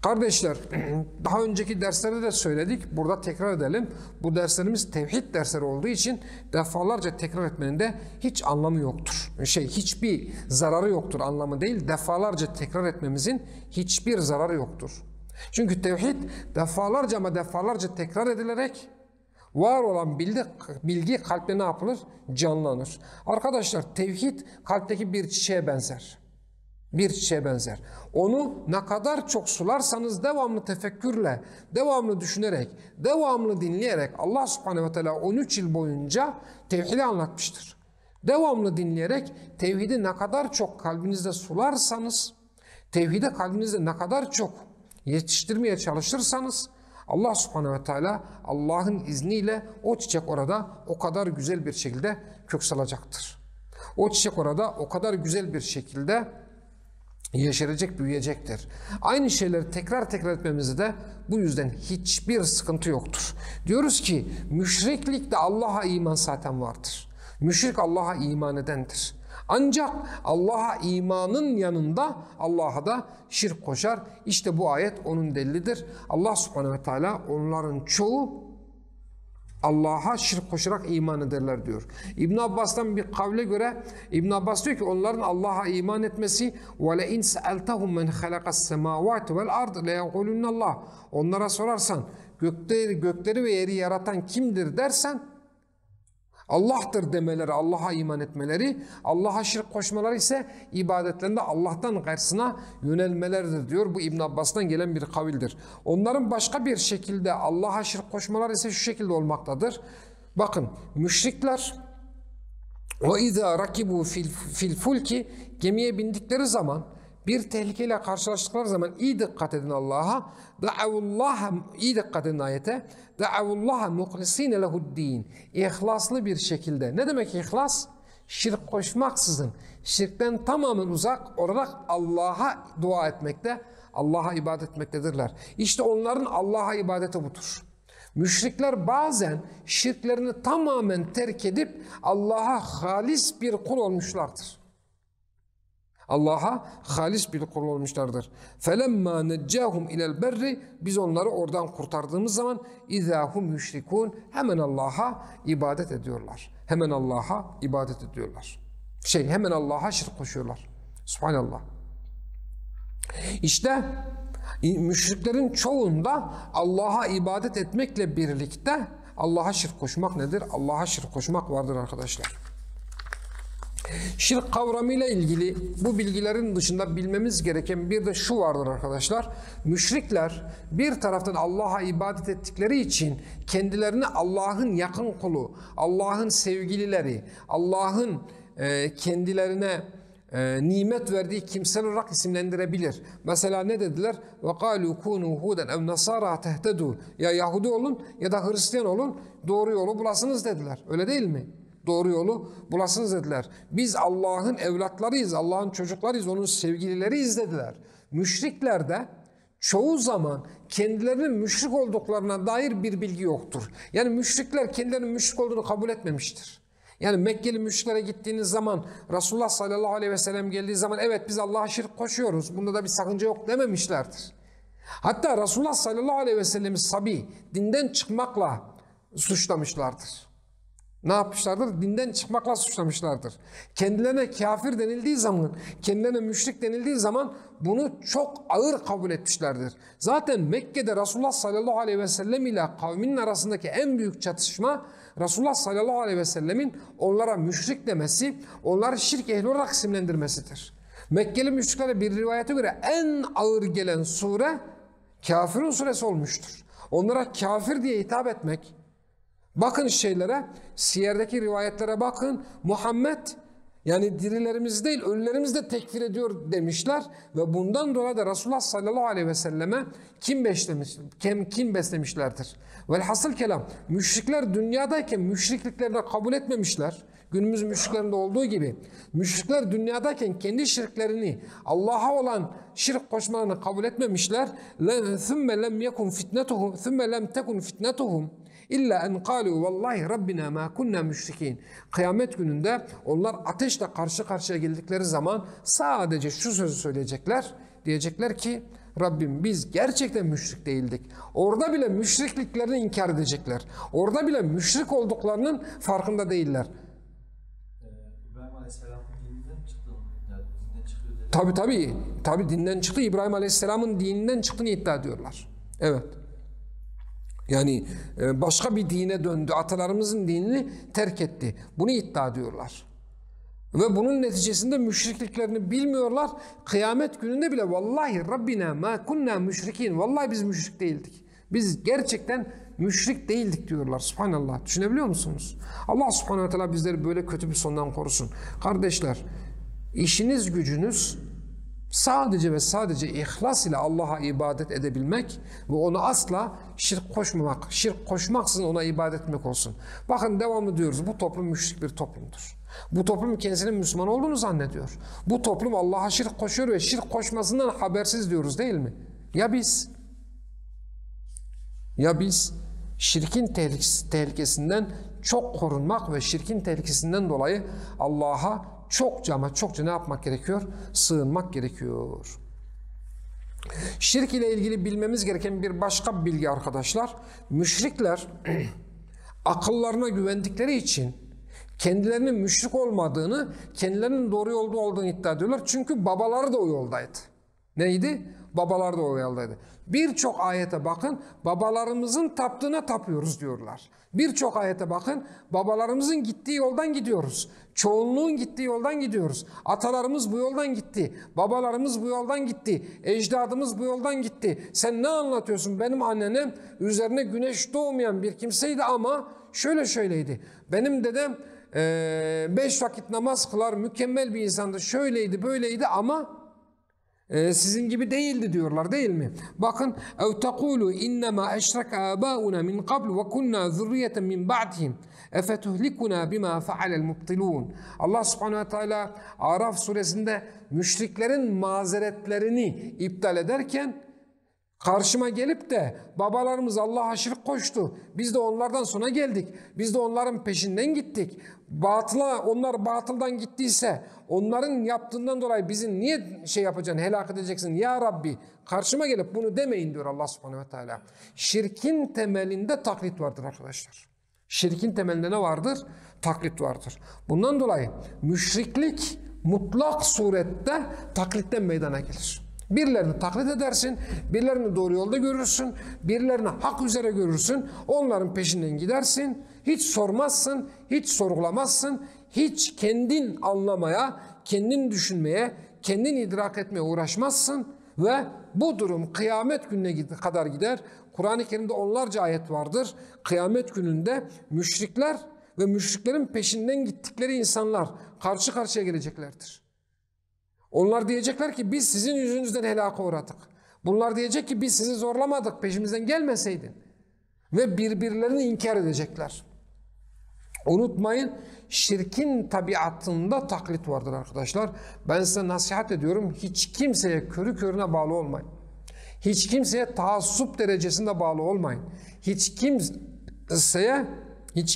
Kardeşler, daha önceki derslerde de söyledik. Burada tekrar edelim. Bu derslerimiz tevhid dersleri olduğu için defalarca tekrar etmenin de hiç anlamı yoktur. Hiçbir zararı yoktur anlamı değil. Defalarca tekrar etmemizin hiçbir zararı yoktur. Çünkü tevhid defalarca ama defalarca tekrar edilerek var olan bilgi kalpte ne yapılır? Canlanır. Arkadaşlar, tevhid kalpteki bir çiçeğe benzer. Bir çiçeğe benzer. Onu ne kadar çok sularsanız devamlı tefekkürle, devamlı düşünerek, devamlı dinleyerek Allah subhanehu ve teala 13 yıl boyunca tevhidi anlatmıştır. Devamlı dinleyerek tevhidi ne kadar çok kalbinizde sularsanız, tevhidi kalbinizde ne kadar çok yetiştirmeye çalışırsanız Allah subhanehu ve teala Allah'ın izniyle o çiçek orada o kadar güzel bir şekilde kök salacaktır. O çiçek orada o kadar güzel bir şekilde yeşerecek, büyüyecektir. Aynı şeyleri tekrar tekrar etmemizde de bu yüzden hiçbir sıkıntı yoktur. Diyoruz ki müşriklikte Allah'a iman zaten vardır. Müşrik Allah'a iman edendir. Ancak Allah'a imanın yanında Allah'a da şirk koşar. İşte bu ayet onun delilidir. Allah subhanehu ve teala onların çoğu Allah'a şirk koşarak iman ederler diyor. İbn Abbas'tan bir kavle göre İbn Abbas diyor ki onların Allah'a iman etmesi وَلَاِنْ سَأَلْتَهُمْ مَنْ خَلَقَ السَّمَاوَاتِ وَالْاَرْضِ لَيَقُولُنَّ اللّٰهِ Onlara sorarsan gökleri ve yeri yaratan kimdir dersen Allah'tır demeleri, Allah'a iman etmeleri, Allah'a şirk koşmaları ise ibadetlerinde Allah'tan gayrısına yönelmeleridir diyor. Bu İbn Abbas'tan gelen bir kavildir. Onların başka bir şekilde Allah'a şirk koşmaları ise şu şekilde olmaktadır. Bakın, müşrikler وَاِذَا رَكِبُوا فِي الْفُلْكِ gemiye bindikleri zaman, bir tehlikeyle karşılaştıkları zaman iyi dikkat edin Allah'a. İyi dikkat edin ayete. Da'avullaha muhlisine lehu'd-din. İhlaslı bir şekilde. Ne demek ihlas? Şirk koşmaksızın, şirkten tamamen uzak olarak Allah'a dua etmekte, Allah'a ibadet etmektedirler. İşte onların Allah'a ibadeti budur. Müşrikler bazen şirklerini tamamen terk edip Allah'a halis bir kul olmuşlardır. Allah'a halis bir kul olmuşlardır. فَلَمَّا نَجَّاهُمْ اِلَى الْبَرِّ Biz onları oradan kurtardığımız zaman اِذَا هُمْ يُشْرِكُونَ Hemen Allah'a ibadet ediyorlar. Hemen Allah'a ibadet ediyorlar. Hemen Allah'a şirk koşuyorlar. Subhanallah. İşte müşriklerin çoğunda Allah'a ibadet etmekle birlikte Allah'a şirk koşmak nedir? Allah'a şirk koşmak vardır arkadaşlar. Şirk kavramıyla ilgili bu bilgilerin dışında bilmemiz gereken bir de şu vardır arkadaşlar. Müşrikler bir taraftan Allah'a ibadet ettikleri için kendilerini Allah'ın yakın kulu, Allah'ın sevgilileri, Allah'ın kendilerine nimet verdiği kimseler olarak isimlendirebilir. Mesela ne dediler? وَقَالُوا كُونُوا هُودًا اَوْ نَصَارَى تَهْتَدُوا Ya Yahudi olun ya da Hristiyan olun, doğru yolu bulasınız dediler. Öyle değil mi? Doğru yolu bulasınız dediler. Biz Allah'ın evlatlarıyız, Allah'ın çocuklarıyız, onun sevgilileriyiz dediler. Müşrikler de çoğu zaman kendilerinin müşrik olduklarına dair bir bilgi yoktur. Yani müşrikler kendilerinin müşrik olduğunu kabul etmemiştir. Yani Mekkeli müşriklere gittiğiniz zaman, Resulullah sallallahu aleyhi ve sellem geldiği zaman evet biz Allah'a şirk koşuyoruz, bunda da bir sakınca yok dememişlerdir. Hatta Resulullah sallallahu aleyhi ve sellem'i sabi, dinden çıkmakla suçlamışlardır. Ne yapmışlardır? Dinden çıkmakla suçlamışlardır. Kendilerine kafir denildiği zaman, kendilerine müşrik denildiği zaman bunu çok ağır kabul etmişlerdir. Zaten Mekke'de Resulullah sallallahu aleyhi ve sellem ile kavminin arasındaki en büyük çatışma Resulullah sallallahu aleyhi ve sellemin onlara müşrik demesi, onları şirk ehli olarak isimlendirmesidir. Mekkeli müşriklere bir rivayete göre en ağır gelen sure Kafirun suresi olmuştur. Onlara kafir diye hitap etmek, bakın şeylere, siyerdeki rivayetlere bakın. Muhammed yani dirilerimiz değil ölülerimiz de tekfir ediyor demişler ve bundan dolayı da Resulullah sallallahu aleyhi ve selleme kim beslemişlerdir. Velhasıl kelam müşrikler dünyadayken müşrikliklerini kabul etmemişler. Günümüz müşriklerinde olduğu gibi müşrikler dünyadayken kendi şirklerini, Allah'a olan şirk koşmalarını kabul etmemişler. ثُمَّ لَمْ تَكُنْ فِتْنَتُهُمْ İlla en kalu vallahi Rabbina ma kunna müşrikin. Kıyamet gününde onlar ateşle karşı karşıya geldikleri zaman sadece şu sözü söyleyecekler. Diyecekler ki Rabbim biz gerçekten müşrik değildik. Orada bile müşrikliklerini inkar edecekler. Orada bile müşrik olduklarının farkında değiller. İbrahim Aleyhisselam'ın dininden çıktı. Yani dinden çıkıyor dedi. Tabi dinden çıktı. İbrahim Aleyhisselam'ın dininden çıktığını iddia ediyorlar. Evet. Yani başka bir dine döndü. Atalarımızın dinini terk etti. Bunu iddia ediyorlar. Ve bunun neticesinde müşrikliklerini bilmiyorlar. Kıyamet gününde bile vallahi Rabbina ma kunna müşrikin. Vallahi biz müşrik değildik. Biz gerçekten müşrik değildik diyorlar. Subhanallah. Düşünebiliyor musunuz? Allah subhanahu teala bizleri böyle kötü bir sondan korusun. Kardeşler, işiniz gücünüz sadece ve sadece ihlas ile Allah'a ibadet edebilmek ve ona asla şirk koşmamak, şirk koşmaksızın ona ibadet etmek olsun. Bakın devamlı diyoruz, bu toplum müşrik bir toplumdur. Bu toplum kendisinin Müslüman olduğunu zannediyor. Bu toplum Allah'a şirk koşuyor ve şirk koşmasından habersiz diyoruz değil mi? Ya biz? Ya biz şirkin tehlikesinden çok korunmak ve şirkin tehlikesinden dolayı Allah'a çokça ama çokça ne yapmak gerekiyor? Sığınmak gerekiyor. Şirk ile ilgili bilmemiz gereken bir başka bilgi arkadaşlar. Müşrikler akıllarına güvendikleri için kendilerinin müşrik olmadığını, kendilerinin doğru yolda olduğunu iddia ediyorlar. Çünkü babaları da o yoldaydı. Neydi? Babalar da o yoldaydı. Birçok ayete bakın, babalarımızın taptığına tapıyoruz diyorlar. Birçok ayete bakın, babalarımızın gittiği yoldan gidiyoruz. Çoğunluğun gittiği yoldan gidiyoruz. Atalarımız bu yoldan gitti. Babalarımız bu yoldan gitti. Ecdadımız bu yoldan gitti. Sen ne anlatıyorsun? Benim annenem üzerine güneş doğmayan bir kimseydi ama şöyle şöyleydi. Benim dedem 5 vakit namaz kılar, mükemmel bir insandı. Şöyleydi, böyleydi ama sizin gibi değildi diyorlar değil mi? Bakın ev tekulu innema eşraka abauna min qabl ve kunna zurriyeten min ba'dihim efetuhlikuna bima fa'alel mubtilun. Allah Subhanahu ve Teala Araf suresinde müşriklerin mazeretlerini iptal ederken karşıma gelip de babalarımız Allah'a şirk koştu. Biz de onlardan sonra geldik. Biz de onların peşinden gittik. Onlar batıldan gittiyse onların yaptığından dolayı bizi niye yapacaksın, helak edeceksin ya Rabbi? Karşıma gelip bunu demeyin diyor Allah subhanehu ve teala. Şirkin temelinde taklit vardır arkadaşlar. Şirkin temelinde ne vardır? Taklit vardır. Bundan dolayı müşriklik mutlak surette taklitten meydana gelir. Birilerini taklit edersin, birilerini doğru yolda görürsün, birilerini hak üzere görürsün, onların peşinden gidersin, hiç sormazsın, hiç sorgulamazsın, hiç kendin anlamaya, kendin düşünmeye, kendin idrak etmeye uğraşmazsın ve bu durum kıyamet gününe kadar gider. Kur'an-ı Kerim'de onlarca ayet vardır. Kıyamet gününde müşrikler ve müşriklerin peşinden gittikleri insanlar karşı karşıya geleceklerdir. Onlar diyecekler ki biz sizin yüzünüzden helaka uğradık. Bunlar diyecek ki biz sizi zorlamadık, peşimizden gelmeseydin. Ve birbirlerini inkar edecekler. Unutmayın, şirkin tabiatında taklit vardır arkadaşlar. Ben size nasihat ediyorum, hiç kimseye körü körüne bağlı olmayın. Hiç kimseye taassup derecesinde bağlı olmayın. Hiç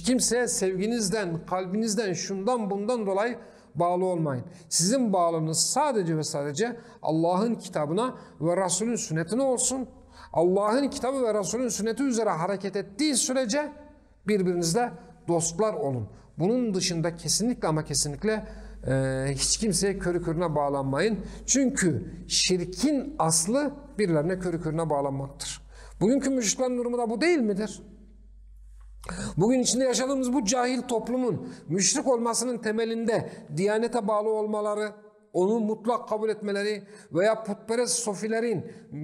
kimseye sevginizden, kalbinizden, şundan bundan dolayı bağlı olmayın. Sizin bağlılığınız sadece ve sadece Allah'ın kitabına ve Resulün sünnetine olsun. Allah'ın kitabı ve Resulün sünneti üzere hareket ettiği sürece birbirinizle dostlar olun. Bunun dışında kesinlikle ama kesinlikle hiç kimseye körü körüne bağlanmayın. Çünkü şirkin aslı birilerine körü körüne bağlanmaktır. Bugünkü müşriklerin durumu da bu değil midir? Bugün içinde yaşadığımız bu cahil toplumun müşrik olmasının temelinde diyanete bağlı olmaları, onu mutlak kabul etmeleri veya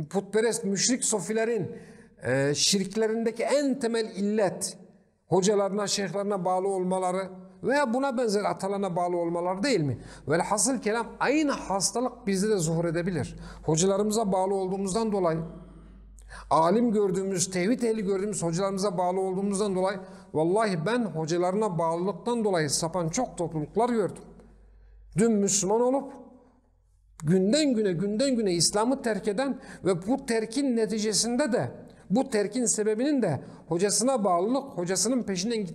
putperest müşrik sofilerin şirklerindeki en temel illet hocalarına, şeyhlerine bağlı olmaları veya buna benzer atalarına bağlı olmaları değil mi? Velhasıl kelam aynı hastalık bizde de zuhur edebilir. Hocalarımıza bağlı olduğumuzdan dolayı, alim gördüğümüz, tevhid ehli gördüğümüz hocalarımıza bağlı olduğumuzdan dolayı vallahi ben hocalarına bağlılıktan dolayı sapan çok topluluklar gördüm. Dün Müslüman olup günden güne İslam'ı terk eden ve bu terkin neticesinde de bu terkin sebebinin de hocasına bağlılık, hocasının peşinden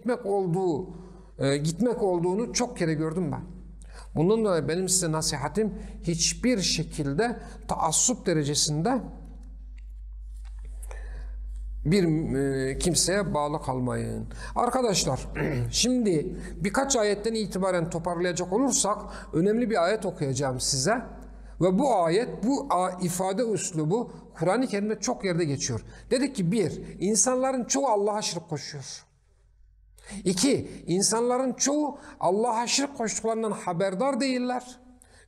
gitmek olduğunu çok kere gördüm ben. Bundan dolayı benim size nasihatim hiçbir şekilde taassup derecesinde bir kimseye bağlı kalmayın. Arkadaşlar şimdi birkaç ayetten itibaren toparlayacak olursak önemli bir ayet okuyacağım size. Ve bu ayet, bu ifade üslubu Kur'an-ı Kerim'de çok yerde geçiyor. Dedik ki bir, insanların çoğu Allah'a şirk koşuyor. İki, insanların çoğu Allah'a şirk koştuklarından haberdar değiller.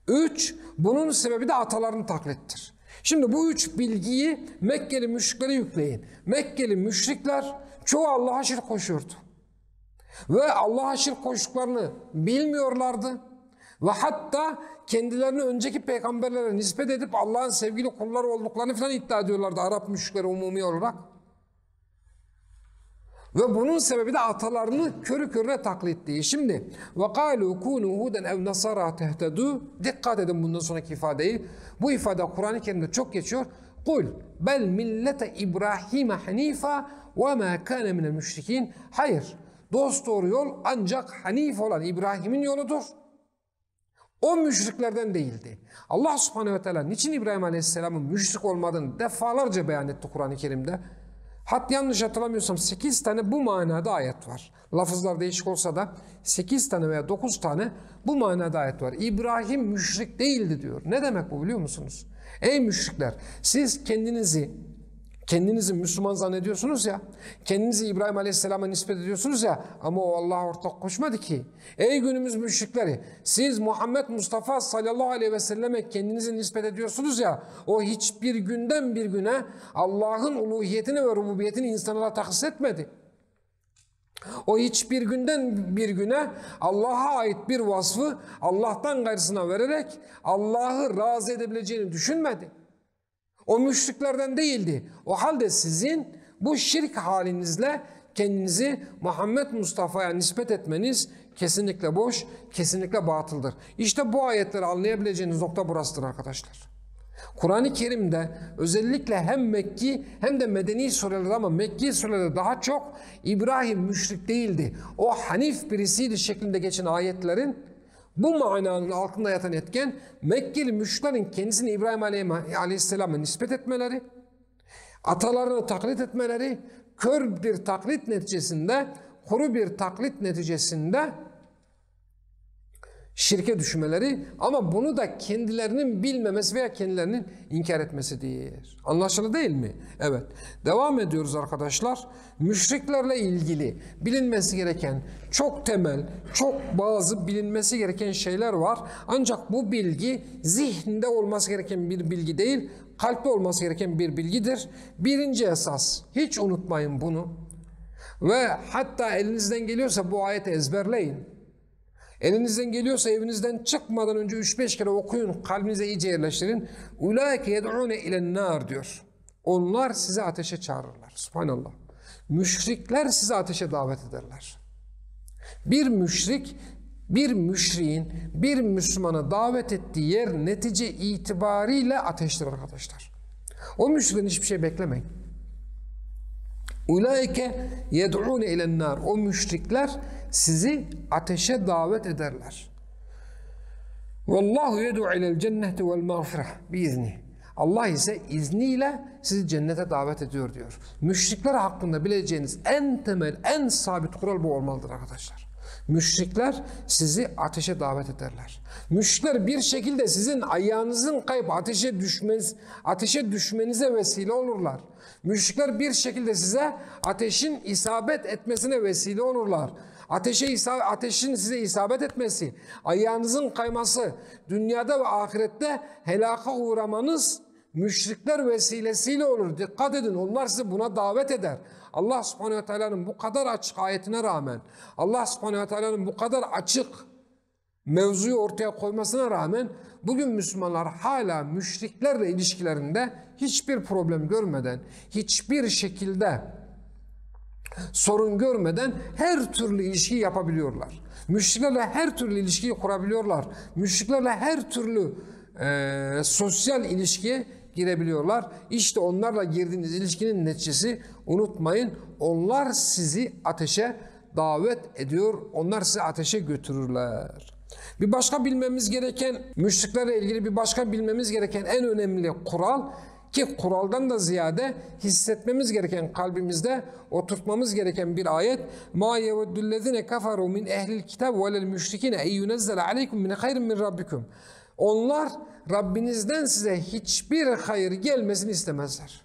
Üç, bunun sebebi de atalarını taklittir. Şimdi bu üç bilgiyi Mekkeli müşriklere yükleyin. Mekkeli müşrikler çoğu Allah'a şirk koşuyordu. Ve Allah'a şirk koştuklarını bilmiyorlardı. Ve hatta kendilerini önceki peygamberlere nispet edip Allah'ın sevgili kulları olduklarını falan iddia ediyorlardı Arap müşrikleri umumi olarak. Ve bunun sebebi de atalarını körü körüne taklit. Şimdi وَقَالُوا كُونُوا هُودًا اَوْ نَصَارَى تَهْتَدُوا. Dikkat edin bundan sonraki ifadeyi. Bu ifade Kur'an-ı Kerim'de çok geçiyor. قُلْ بَلْ مِلَّةَ إِبْرَاهِيمَ حَن۪يفًا وَمَا كَانَ مِنَ الْمُشْرِك۪ينَ. Hayır, dosdoğru yol ancak Hanif olan İbrahim'in yoludur. O müşriklerden değildi. Allah subhanehu ve teala niçin İbrahim aleyhisselamın müşrik olmadığını defalarca beyan etti Kur'an-ı Kerim'de. Hatta yanlış hatırlamıyorsam 8 tane bu manada ayet var. Lafızlar değişik olsa da 8 tane veya 9 tane bu manada ayet var. İbrahim müşrik değildi diyor. Ne demek bu biliyor musunuz? Ey müşrikler, siz kendinizi Müslüman zannediyorsunuz ya, kendinizi İbrahim Aleyhisselam'a nispet ediyorsunuz ya, ama o Allah'a ortak koşmadı ki. Ey günümüz müşrikleri, siz Muhammed Mustafa sallallahu aleyhi ve selleme kendinizi nispet ediyorsunuz ya, o hiçbir günden bir güne Allah'ın uluhiyetini ve rububiyetini insanlara tahsis etmedi. O hiçbir günden bir güne Allah'a ait bir vasfı Allah'tan gayrısına vererek Allah'ı razı edebileceğini düşünmedi. O müşriklerden değildi. O halde sizin bu şirk halinizle kendinizi Muhammed Mustafa'ya nispet etmeniz kesinlikle boş, kesinlikle batıldır. İşte bu ayetleri anlayabileceğiniz nokta burasıdır arkadaşlar. Kur'an-ı Kerim'de özellikle hem Mekki hem de Medeni surelerde, ama Mekki surelerde daha çok İbrahim müşrik değildi, o Hanif birisiydi şeklinde geçen ayetlerin bu mananın altında yatan etken Mekkeli müşriklerin kendisini İbrahim Aleyhisselam'a nispet etmeleri, atalarını taklit etmeleri, kör bir taklit neticesinde, kuru bir taklit neticesinde şirke düşmeleri, ama bunu da kendilerinin bilmemesi veya kendilerinin inkar etmesidir. Anlaşıldı değil mi? Evet. Devam ediyoruz arkadaşlar. Müşriklerle ilgili bilinmesi gereken çok temel, çok bazı bilinmesi gereken şeyler var. Ancak bu bilgi zihninde olması gereken bir bilgi değil, kalpte olması gereken bir bilgidir. Birinci esas, hiç unutmayın bunu. Ve hatta elinizden geliyorsa bu ayeti ezberleyin. Elinizden geliyorsa evinizden çıkmadan önce 3-5 kere okuyun, kalbinize iyice yerleştirin. Ulaike yed'une ilen nar diyor. Onlar sizi ateşe çağırırlar. Subhanallah. Müşrikler sizi ateşe davet ederler. Bir müşrik, bir müşriğin bir Müslümana davet ettiği yer netice itibariyle ateştir arkadaşlar. O müşrikten hiçbir şey beklemeyin. Ulaike yed'une ilen nar. O müşrikler sizi ateşe davet ederler. Vallahu yed'u ilel cenneti vel mağfireh biizni. Allah ise izniyle sizi cennete davet ediyor diyor. Müşrikler hakkında bileceğiniz en temel, en sabit kural bu olmalıdır arkadaşlar. Müşrikler sizi ateşe davet ederler. Müşrikler bir şekilde sizin ayağınızın kayıp ateşe düşmenize vesile olurlar. Müşrikler bir şekilde size ateşin isabet etmesine vesile olurlar. Ateşin size isabet etmesi, ayağınızın kayması, dünyada ve ahirette helaka uğramanız müşrikler vesilesiyle olur. Dikkat edin, onlar sizi buna davet eder. Allah subhanehu ve teala'nın bu kadar açık ayetine rağmen, Allah subhanehu ve teala'nın bu kadar açık mevzuyu ortaya koymasına rağmen bugün Müslümanlar hala müşriklerle ilişkilerinde hiçbir problem görmeden, hiçbir şekilde sorun görmeden her türlü ilişkiyi yapabiliyorlar. Müşriklerle her türlü ilişkiyi kurabiliyorlar. Müşriklerle her türlü sosyal ilişkiye girebiliyorlar. İşte onlarla girdiğiniz ilişkinin neticesi, unutmayın, onlar sizi ateşe davet ediyor. Onlar sizi ateşe götürürler. Bir başka bilmemiz gereken, müşriklerle ilgili bir başka bilmemiz gereken en önemli kural, ki kuraldan da ziyade hissetmemiz gereken, kalbimizde oturtmamız gereken bir ayet. Ma yeveddullezine kafaru min ehlil kitab ve lel müşrikine en yunezzele aleykum min hayrin min rabbikum. Onlar Rabbinizden size hiçbir hayır gelmesini istemezler.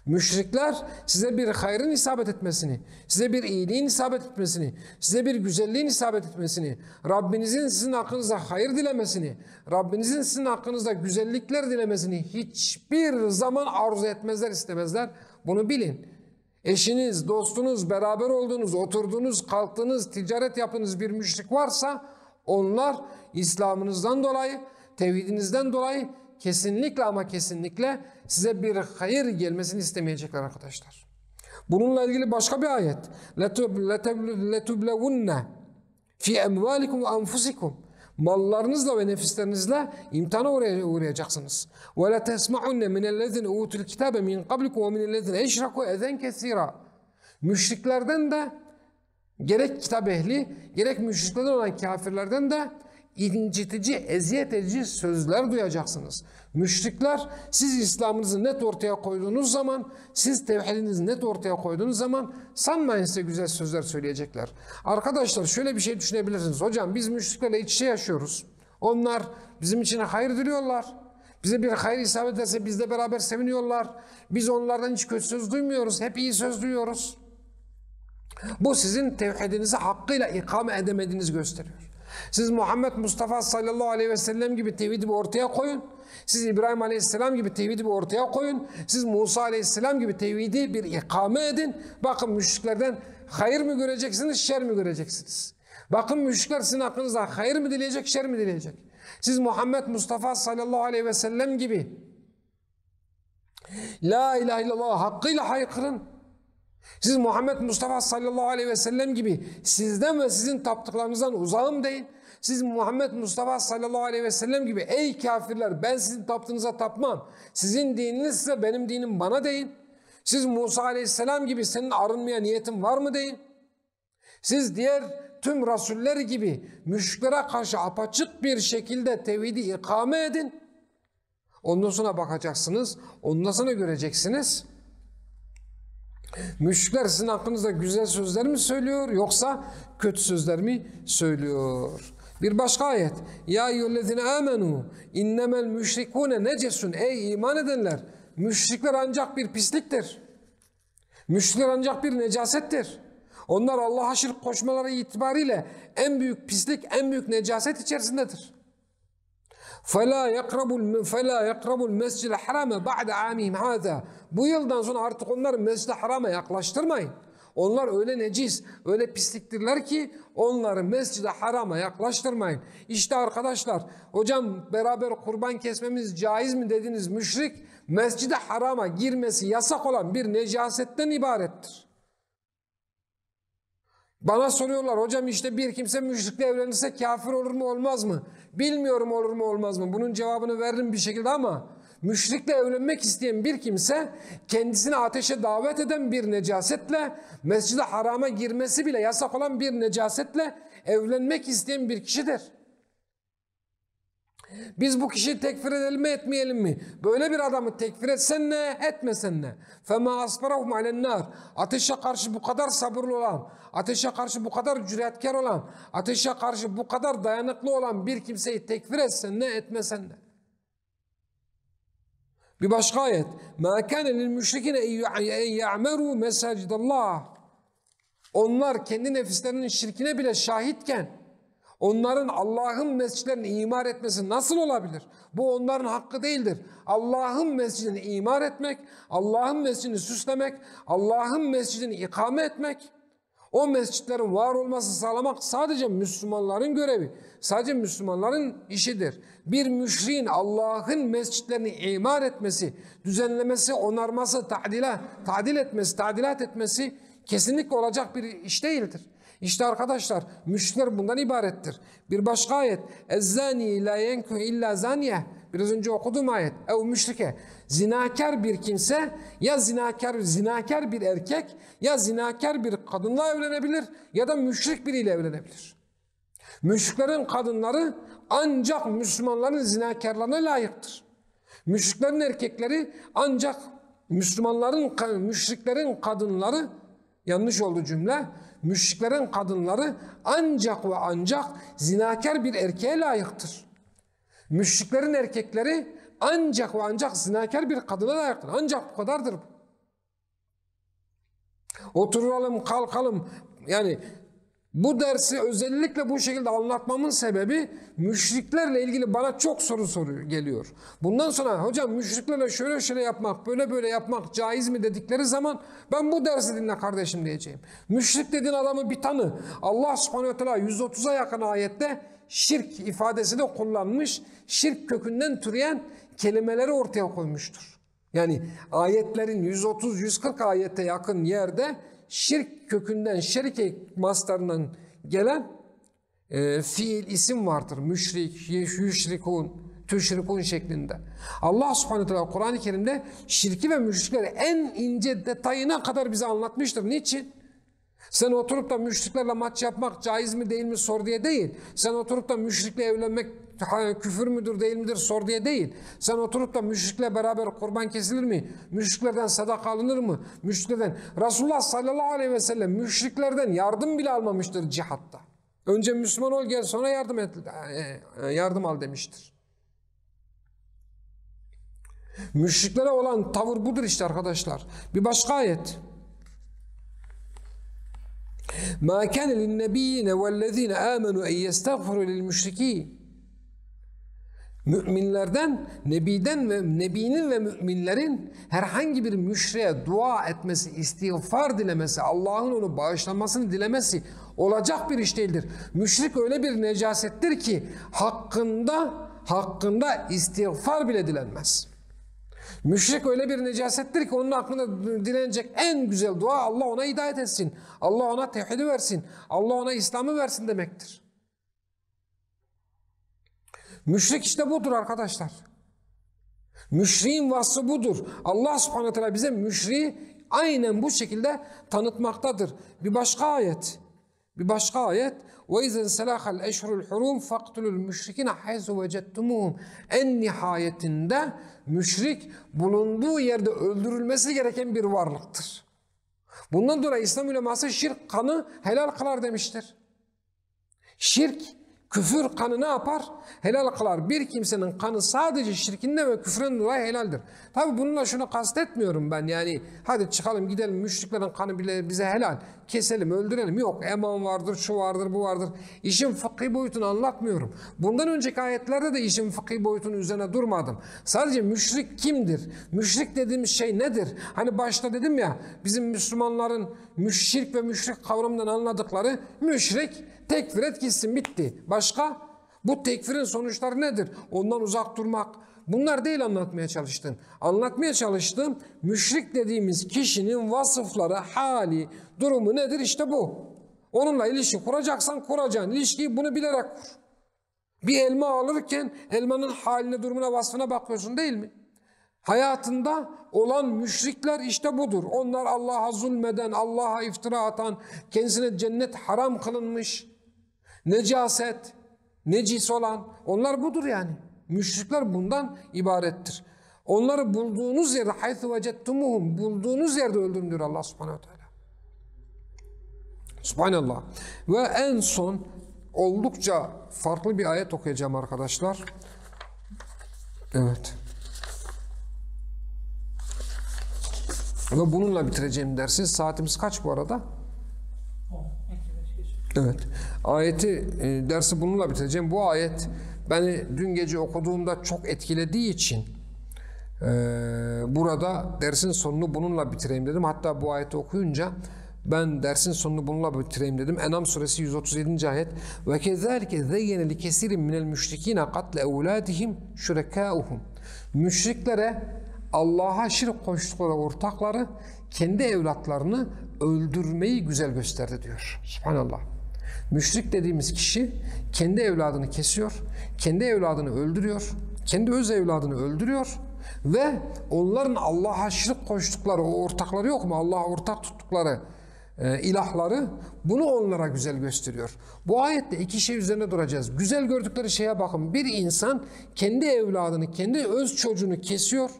Müşrikler size bir hayrın isabet etmesini, size bir iyiliğin isabet etmesini, size bir güzelliğin isabet etmesini, Rabbinizin sizin hakkınızda hayır dilemesini, Rabbinizin sizin hakkınızda güzellikler dilemesini hiçbir zaman arzu etmezler, istemezler. Bunu bilin. Eşiniz, dostunuz, beraber olduğunuz, oturduğunuz, kalktığınız, ticaret yaptığınız bir müşrik varsa onlar İslam'ınızdan dolayı, tevhidinizden dolayı kesinlikle ama kesinlikle size bir hayır gelmesini istemeyecekler arkadaşlar. Bununla ilgili başka bir ayet. لَتُبْلَوُنَّ فِي اَمْوَالِكُمْ وَاَنْفُسِكُمْ. Mallarınızla ve nefislerinizle imtihana uğrayacaksınız. وَلَتَسْمَعُنَّ مِنَ الَّذِينَ اُوتُوا الْكِتَابَ مِنْ قَبْلِكُمْ وَمِنَ الَّذِينَ اَشْرَكُوا اَذًا كَثِيرًا. Müşriklerden de, gerek kitap ehli, gerek müşriklerden olan kafirlerden de incitici, eziyet edici sözler duyacaksınız. Müşrikler siz İslam'ınızı net ortaya koyduğunuz zaman, siz tevhidinizi net ortaya koyduğunuz zaman sanmayın size güzel sözler söyleyecekler. Arkadaşlar şöyle bir şey düşünebilirsiniz. Hocam biz müşriklerle iç içe yaşıyoruz. Onlar bizim için hayır diliyorlar. Bize bir hayır isabet ederse bizle beraber seviniyorlar. Biz onlardan hiç kötü söz duymuyoruz. Hep iyi söz duyuyoruz. Bu sizin tevhidinizi hakkıyla ikame edemediğinizi gösteriyor. Siz Muhammed Mustafa sallallahu aleyhi ve sellem gibi tevhidi bir ortaya koyun. Siz İbrahim aleyhisselam gibi tevhidi bir ortaya koyun. Siz Musa aleyhisselam gibi tevhidi bir ikame edin. Bakın müşriklerden hayır mı göreceksiniz, şer mi göreceksiniz? Bakın müşrikler sizin hakkınızda hayır mı dileyecek, şer mi dileyecek? Siz Muhammed Mustafa sallallahu aleyhi ve sellem gibi La ilahe illallah hakkıyla haykırın. Siz Muhammed Mustafa sallallahu aleyhi ve sellem gibi sizden ve sizin taptıklarınızdan uzağım deyin. Siz Muhammed Mustafa sallallahu aleyhi ve sellem gibi ey kafirler ben sizin taptığınıza tapmam. Sizin dininiz ise benim dinim bana deyin. Siz Musa aleyhisselam gibi senin arınmaya niyetin var mı deyin. Siz diğer tüm rasuller gibi müşriklere karşı apaçık bir şekilde tevhidi ikame edin. Ondan sonra bakacaksınız, ondan sonra göreceksiniz. Müşrikler sizin hakkınızda güzel sözler mi söylüyor yoksa kötü sözler mi söylüyor? Bir başka ayet. Ya eyyühellezine amenu innemel müşrikune necesun. Ey iman edenler, müşrikler ancak bir pisliktir. Müşrikler ancak bir necasettir. Onlar Allah'a şirk koşmaları itibariyle en büyük pislik, en büyük necaset içerisindedir. فَلَا يَقْرَبُ الْمَسْجِدَ حَرَامَ بَعْدَ عَامِهِمْ هَذَا. Bu yıldan sonra artık onları Mescid-i Haram'a yaklaştırmayın. Onlar öyle necis, öyle pisliktirler ki onları Mescid-i Haram'a yaklaştırmayın. İşte arkadaşlar, hocam beraber kurban kesmemiz caiz mi dediğiniz müşrik, Mescid-i Haram'a girmesi yasak olan bir necasetten ibarettir. Bana soruyorlar hocam işte bir kimse müşrikle evlenirse kafir olur mu olmaz mı? Bilmiyorum olur mu olmaz mı? Bunun cevabını veririm bir şekilde ama müşrikle evlenmek isteyen bir kimse kendisini ateşe davet eden bir necasetle, Mescid-i Haram'a girmesi bile yasak olan bir necasetle evlenmek isteyen bir kişidir. Biz bu kişiyi tekfir edelim mi etmeyelim mi? Böyle bir adamı tekfir etsen ne, etmesen ne? فَمَا أَصْبَرَهُمْ عَلَى النَّارِ. Ateşe karşı bu kadar sabırlı olan, ateşe karşı bu kadar cüretkar olan, ateşe karşı bu kadar dayanıklı olan bir kimseyi tekfir etsen ne, etmesen ne? Bir başka ayet. مَا كَانَ لِلْمُشْرِكِينَ اَنْ يَعْمَرُوا مَسَاجِدَ اللّٰهِ. Onlar kendi nefislerinin şirkine bile şahitken onların Allah'ın mescidlerini imar etmesi nasıl olabilir? Bu onların hakkı değildir. Allah'ın mescidini imar etmek, Allah'ın mescidini süslemek, Allah'ın mescidini ikame etmek, o mescitlerin var olması sağlamak sadece Müslümanların görevi, sadece Müslümanların işidir. Bir müşriğin Allah'ın mescitlerini imar etmesi, düzenlemesi, onarması, tadilat etmesi kesinlikle olacak bir iş değildir. İşte arkadaşlar müşrikler bundan ibarettir. Bir başka ayet. اَزَّانِي لَا يَنْكُهُ اِلَّا زَانِيَةً. Biraz önce okuduğum ayet. Ev müşrike. Zinakar bir kimse ya zinakar bir erkek ya zinakar bir kadınla evlenebilir ya da müşrik biriyle evlenebilir. Müşriklerin kadınları ancak Müslümanların zinakarlarına layıktır. Müşriklerin erkekleri ancak müşriklerin kadınları, yanlış oldu cümle, müşriklerin kadınları ancak ve ancak zinakar bir erkeğe layıktır. Müşriklerin erkekleri ancak ve ancak zinakar bir kadına layıktır. Ancak bu kadardır. Oturalım, kalkalım. Yani bu dersi özellikle bu şekilde anlatmamın sebebi müşriklerle ilgili bana çok soru geliyor. Bundan sonra hocam müşriklerle şöyle yapmak, böyle yapmak caiz mi dedikleri zaman ben bu dersi dinle kardeşim diyeceğim. Müşrik dediğin adamı bir tanı. Allah subhanehu ve teala 130'a yakın ayette şirk ifadesini kullanmış, şirk kökünden türeyen kelimeleri ortaya koymuştur. Yani ayetlerin 130-140 ayete yakın yerde şirk kökünden, şerike mastarından gelen fiil, isim vardır. Müşrik, yüşrikun, tüşrikun şeklinde. Allah subhanahu wa ta'ala Kur'an-ı Kerim'de şirki ve müşrikleri en ince detayına kadar bize anlatmıştır. Niçin? Sen oturup da müşriklerle maç yapmak caiz mi değil mi sor diye değil. Sen oturup da müşrikle evlenmek küfür müdür değil midir sor diye değil. Sen oturup da müşrikle beraber kurban kesilir mi? Müşriklerden sadaka alınır mı? Müşriklerden. Resulullah sallallahu aleyhi ve sellem müşriklerden yardım bile almamıştır cihatta. Önce Müslüman ol gel sonra yardım al demiştir. Müşriklere olan tavır budur işte arkadaşlar. Bir başka ayet. مَا كَانَ لِلنَّبِيِّينَ وَالَّذ۪ينَ آمَنُوا اَنْ يَسْتَغْفِرُوا لِلْمُشْرِك۪ينَ Müminlerden, Nebi'nin ve müminlerin herhangi bir müşriğe dua etmesi, istiğfar dilemesi, Allah'ın onu bağışlamasını dilemesi olacak bir iş değildir. Müşrik öyle bir necasettir ki hakkında istiğfar bile dilenmez. Müşrik öyle bir necasettir ki onun hakkında dilenecek en güzel dua Allah ona hidayet etsin. Allah ona tevhidi versin. Allah ona İslam'ı versin demektir. Müşrik işte budur arkadaşlar. Müşriğin vasfı budur. Allah subhanahu teala bize müşriği aynen bu şekilde tanıtmaktadır. Bir başka ayet. وَاِذَنْ سَلَاخَ الْاَشْهُرُ الْحُرُومِ فَاقْتُلُوا الْمُشْرِكِينَ حَيْثُ وَجَدْتُمُوهُمْ En nihayetinde müşrik bulunduğu yerde öldürülmesi gereken bir varlıktır. Bundan dolayı İslam uleması şirk kanı helal kılar demiştir. Şirk, küfür kanı ne yapar? Helal kılar. Bir kimsenin kanı sadece şirkinden ve küfrün dolayı helaldir. Tabi bununla şunu kastetmiyorum ben, yani hadi çıkalım gidelim müşriklerin kanı bile bize helal. Keselim, öldürelim. Yok, eman vardır, şu vardır, bu vardır. İşin fıkhi boyutunu anlatmıyorum. Bundan önceki ayetlerde de işin fıkhi boyutunun üzerine durmadım. Sadece müşrik kimdir? Müşrik dediğimiz şey nedir? Hani başta dedim ya, bizim Müslümanların şirk ve müşrik kavramından anladıkları müşrik, tekfir et gitsin, bitti. Başka? Bu tekfirin sonuçları nedir? Ondan uzak durmak. Bunlar değil anlatmaya çalıştım. Anlatmaya çalıştığım müşrik dediğimiz kişinin vasıfları, hali, durumu nedir? İşte bu. Onunla ilişki kuracaksan kuracağın ilişkiyi bunu bilerek kur. Bir elma alırken elmanın haline, durumuna, vasfına bakıyorsun değil mi? Hayatında olan müşrikler işte budur. Onlar Allah'a zulmeden, Allah'a iftira atan, kendisine cennet haram kılınmış, necaset, necis olan, onlar budur yani. Müşrikler bundan ibarettir. Onları bulduğunuz yerde haythu vecettumuhum, bulduğunuz yerde öldürün diyor Allah subhanahu teala. Subhanallah. Ve en son oldukça farklı bir ayet okuyacağım arkadaşlar. Evet. Ve bununla bitireceğim dersi. Saatimiz kaç bu arada? Evet. Dersi bununla bitireceğim. Bu ayet beni dün gece okuduğumda çok etkilediği için burada dersin sonunu bununla bitireyim dedim. Hatta bu ayeti okuyunca ben dersin sonunu bununla bitireyim dedim. En'am suresi 137. ayet. Ve kezalike zeyyene li kesirin minel müşrikine katle evladihim şurekâuhum. Müşriklere Allah'a şirk koştukları ortakları kendi evlatlarını öldürmeyi güzel gösterdi diyor. Subhanallah. Müşrik dediğimiz kişi kendi evladını kesiyor, kendi evladını öldürüyor, kendi öz evladını öldürüyor ve onların Allah'a şirk koştukları o ortakları yok mu? Allah'a ortak tuttukları ilahları bunu onlara güzel gösteriyor. Bu ayette iki şey üzerine duracağız. Güzel gördükleri şeye bakın. Bir insan kendi evladını, kendi öz çocuğunu kesiyor,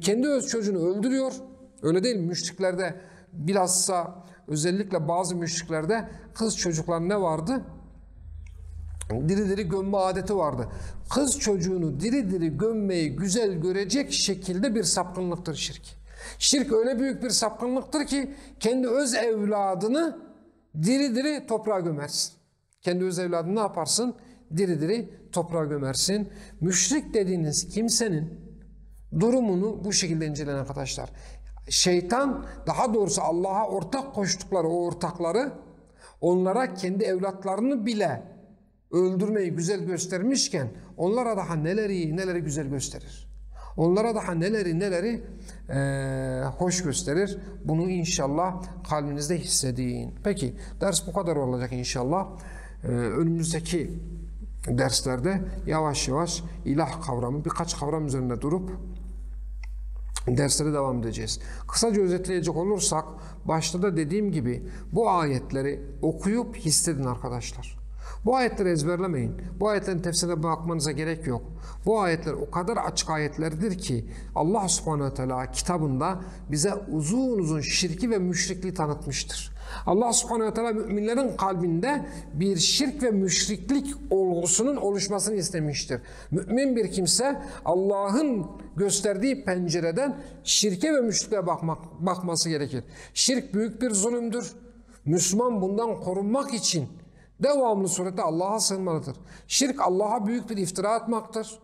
kendi öz çocuğunu öldürüyor. Öyle değil mi? Müşriklerde bilhassa özellikle bazı müşriklerde kız çocuklar ne vardı? Diri diri gömme adeti vardı. Kız çocuğunu diri diri gömmeyi güzel görecek şekilde bir sapkınlıktır şirk. Şirk öyle büyük bir sapkınlıktır ki kendi öz evladını diri diri toprağa gömersin. Kendi öz evladını ne yaparsın? Diri diri toprağa gömersin. Müşrik dediğiniz kimsenin durumunu bu şekilde inceleyin arkadaşlar. Şeytan, daha doğrusu Allah'a ortak koştukları o ortakları onlara kendi evlatlarını bile öldürmeyi güzel göstermişken onlara daha neleri güzel gösterir. Onlara daha neleri hoş gösterir. Bunu inşallah kalbinizde hissedin. Peki ders bu kadar olacak inşallah. Önümüzdeki derslerde yavaş yavaş ilah kavramı, birkaç kavram üzerinde durup derslere devam edeceğiz. Kısaca özetleyecek olursak başta da dediğim gibi bu ayetleri okuyup hissedin arkadaşlar. Bu ayetleri ezberlemeyin. Bu ayetlerin tefsirine bakmanıza gerek yok. Bu ayetler o kadar açık ayetlerdir ki Allah subhanehu ve teala kitabında bize uzun uzun şirki ve müşrikliği tanıtmıştır. Allah subhanehu ve teala müminlerin kalbinde bir şirk ve müşriklik olgusunun oluşmasını istemiştir. Mümin bir kimse Allah'ın gösterdiği pencereden şirke ve müşrikliğe bakması gerekir. Şirk büyük bir zulümdür. Müslüman bundan korunmak için devamlı surette Allah'a sığınmalıdır. Şirk Allah'a büyük bir iftira atmaktır.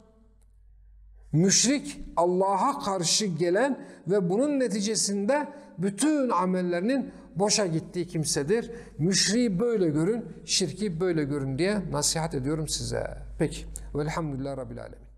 Müşrik Allah'a karşı gelen ve bunun neticesinde bütün amellerinin boşa gittiği kimsedir. Müşriği böyle görün, şirki böyle görün diye nasihat ediyorum size. Peki. Velhamdülillah Rabbil Alemin.